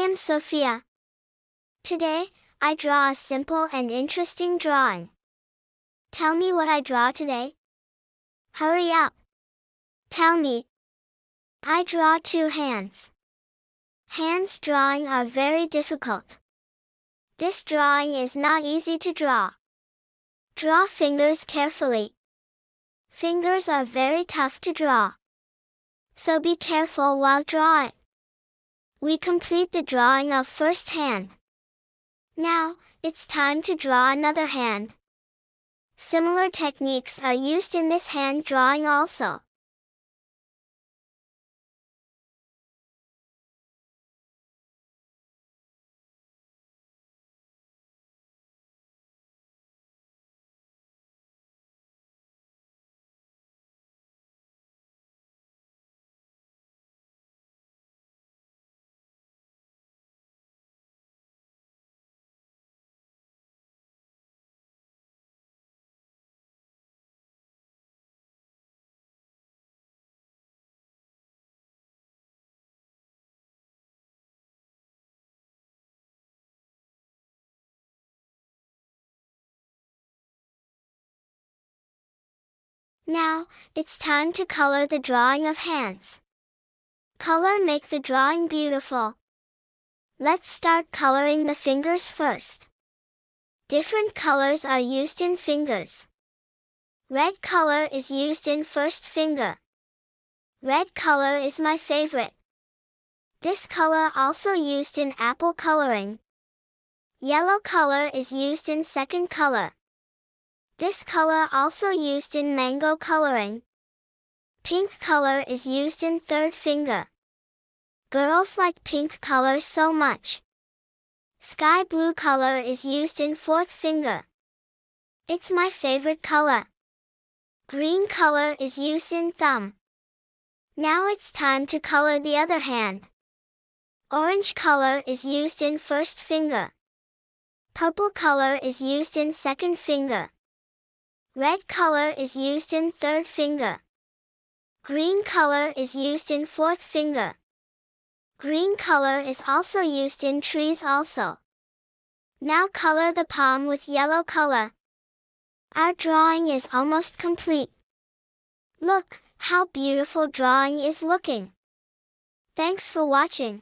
am Sophia. Today, I draw a simple and interesting drawing. Tell me what I draw today. Hurry up. Tell me. I draw two hands. Hands drawing are very difficult. This drawing is not easy to draw. Draw fingers carefully. Fingers are very tough to draw. So be careful while drawing. We complete the drawing of first hand. Now, it's time to draw another hand. Similar techniques are used in this hand drawing also. Now, it's time to color the drawing of hands. Color make the drawing beautiful. Let's start coloring the fingers first. Different colors are used in fingers. Red color is used in first finger. Red color is my favorite. This color also used in apple coloring. Yellow color is used in second color. This color also used in mango coloring. Pink color is used in third finger. Girls like pink color so much. Sky blue color is used in fourth finger. It's my favorite color. Green color is used in thumb. Now it's time to color the other hand. Orange color is used in first finger. Purple color is used in second finger. Red color is used in third finger. Green color is used in fourth finger. Green color is also used in trees also. Now color the palm with yellow color. Our drawing is almost complete. Look, how beautiful drawing is looking. Thanks for watching.